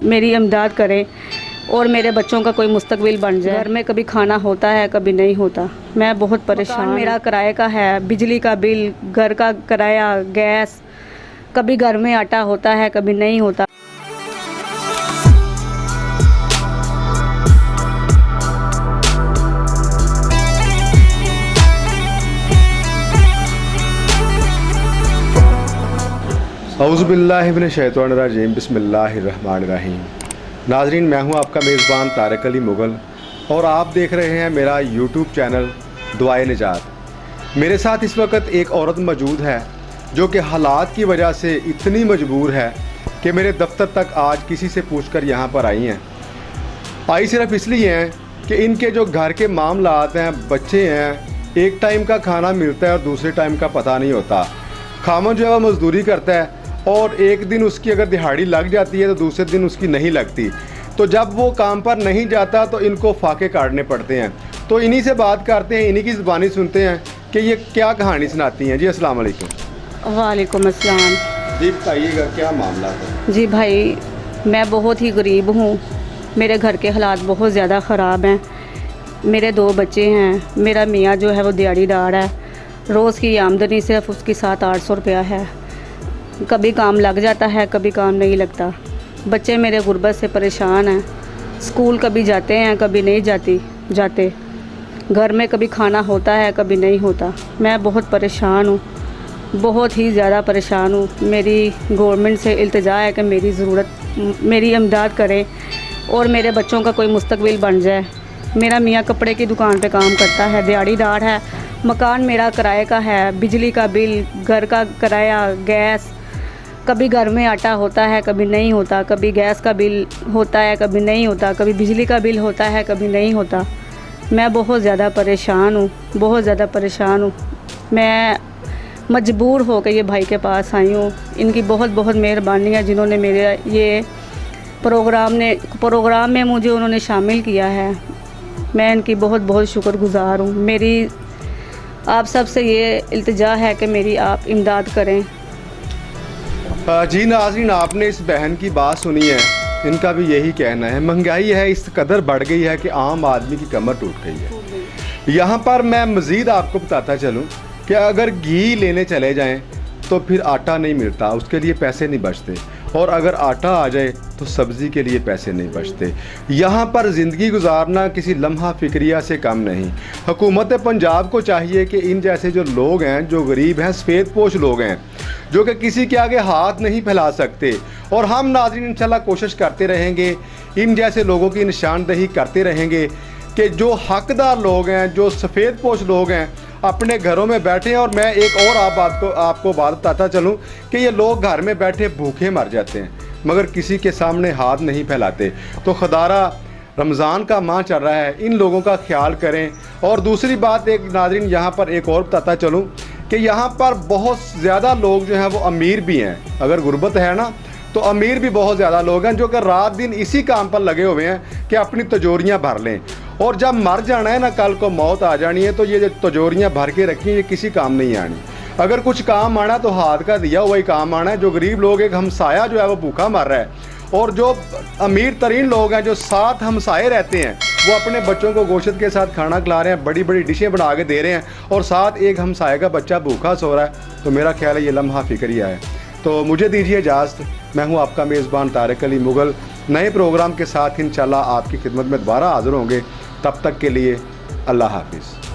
मेरी इमदाद करें और मेरे बच्चों का कोई मुस्तकबिल बन जाए। घर में कभी खाना होता है, कभी नहीं होता। मैं बहुत परेशान। मेरा किराए का है, बिजली का बिल, घर का किराया, गैस, कभी घर में आटा होता है, कभी नहीं होता। औज़ुबिल्लाहि मिनश्शैतानिर्रजीम बिस्मिल्लाहिर्रहमानिर्रहीम। नाज़रीन, मैं हूं आपका मेज़बान तारिक अली मुग़ल और आप देख रहे हैं मेरा यूट्यूब चैनल दुआए निजात। मेरे साथ इस वक्त एक औरत मौजूद है जो कि हालात की वजह से इतनी मजबूर है कि मेरे दफ्तर तक आज किसी से पूछकर यहां पर आई हैं। आई सिर्फ इसलिए हैं कि इनके जो घर के मामलात हैं, बच्चे हैं, एक टाइम का खाना मिलता है और दूसरे टाइम का पता नहीं होता। खामन जो है वो मज़दूरी करता है और एक दिन उसकी अगर दिहाड़ी लग जाती है तो दूसरे दिन उसकी नहीं लगती। तो जब वो काम पर नहीं जाता तो इनको फाके काटने पड़ते हैं। तो इन्हीं से बात करते हैं, इन्हीं की ज़बानी सुनते हैं कि ये क्या कहानी सुनाती हैं। जी अस्सलाम वालेकुम। वालेकुम अस्सलाम। जी बताइएगा क्या मामला है। जी भाई, मैं बहुत ही गरीब हूँ। मेरे घर के हालात बहुत ज़्यादा ख़राब हैं। मेरे 2 बच्चे हैं। मेरा मियाँ जो है वो दिहाड़ीदार है। रोज़ की आमदनी सिर्फ उसकी 700-800 रुपया है। कभी काम लग जाता है, कभी काम नहीं लगता। बच्चे मेरे गुर्बत से परेशान हैं। स्कूल कभी जाते हैं, कभी नहीं जाते। घर में कभी खाना होता है, कभी नहीं होता। मैं बहुत परेशान हूँ, बहुत ही ज़्यादा परेशान हूँ। मेरी गवर्नमेंट से इल्तिजा है कि मेरी इमदाद करें और मेरे बच्चों का कोई मुस्तकबिल बन जाए। मेरा मियाँ कपड़े की दुकान पे काम करता है, दिहाड़ीदार है। मकान मेरा किराए का है, बिजली का बिल, घर का किराया, गैस, कभी घर में आटा होता है, कभी नहीं होता। कभी गैस का बिल होता है, कभी नहीं होता। कभी बिजली का बिल होता है, कभी नहीं होता। मैं बहुत ज़्यादा परेशान हूँ, बहुत ज़्यादा परेशान हूँ। मैं मजबूर हो के ये भाई के पास आई हूँ। इनकी बहुत बहुत मेहरबानी है जिन्होंने मेरे ये प्रोग्राम में मुझे उन्होंने शामिल किया है। मैं इनकी बहुत बहुत शुक्रगुज़ार हूँ। मेरी आप सब से ये इल्तिजा है कि मेरी आप इमदाद करें। जी नाज़रीन, आपने इस बहन की बात सुनी है। इनका भी यही कहना है, महंगाई है इस कदर बढ़ गई है कि आम आदमी की कमर टूट गई है। यहाँ पर मैं मज़ीद आपको बताता चलूँ कि अगर घी लेने चले जाएं तो फिर आटा नहीं मिलता, उसके लिए पैसे नहीं बचते। और अगर आटा आ जाए तो सब्ज़ी के लिए पैसे नहीं बचते। यहाँ पर ज़िंदगी गुजारना किसी लम्हा फ़िक्रिया से कम नहीं। हुकूमत पंजाब को चाहिए कि इन जैसे जो लोग हैं, जो गरीब हैं, सफ़ेदपोश लोग हैं, जो कि किसी के आगे हाथ नहीं फैला सकते, और हम नाज़रीन इंशाल्लाह कोशिश करते रहेंगे, इन जैसे लोगों की निशानदही करते रहेंगे कि जो हकदार लोग हैं, जो सफ़ेदपोश लोग हैं, अपने घरों में बैठे हैं। और मैं एक और आपको बात बताता चलूँ कि ये लोग घर में बैठे भूखे मर जाते हैं मगर किसी के सामने हाथ नहीं फैलाते। तो खुदारा रमज़ान का माह चल रहा है, इन लोगों का ख्याल करें। और दूसरी बात एक नाज़रीन यहाँ पर एक और बताता चलूँ कि यहाँ पर बहुत ज़्यादा लोग जो हैं वो अमीर भी हैं। अगर गुर्बत है ना तो अमीर भी बहुत ज़्यादा लोग हैं जो कि रात दिन इसी काम पर लगे हुए हैं कि अपनी तिजोरियाँ भर लें। और जब मर जाना है ना, कल को मौत आ जानी है, तो ये जो तिजोरियाँ भर के रखी ये किसी काम नहीं आनी। अगर कुछ काम आना तो हाथ का दिया हुआ ही काम आना है। जो गरीब लोग, एक हमसाया जो है वो भूखा मर रहा है, और जो अमीर तरीन लोग हैं जो 7 हमसाए रहते हैं वो अपने बच्चों को गोश्त के साथ खाना खिला रहे हैं, बड़ी बड़ी डिशें बना के दे रहे हैं, और साथ एक हमसाए का बच्चा भूखा सो रहा है। तो मेरा ख्याल है ये लम्हा फ़िक्रिया है। तो मुझे दीजिए इजाज़त। मैं हूँ आपका मेज़बान तारिक अली मुग़ल। नए प्रोग्राम के साथ इंशाल्लाह आपकी खिदमत में दोबारा हाज़िर होंगे। तब तक के लिए अल्लाह हाफ़िज़।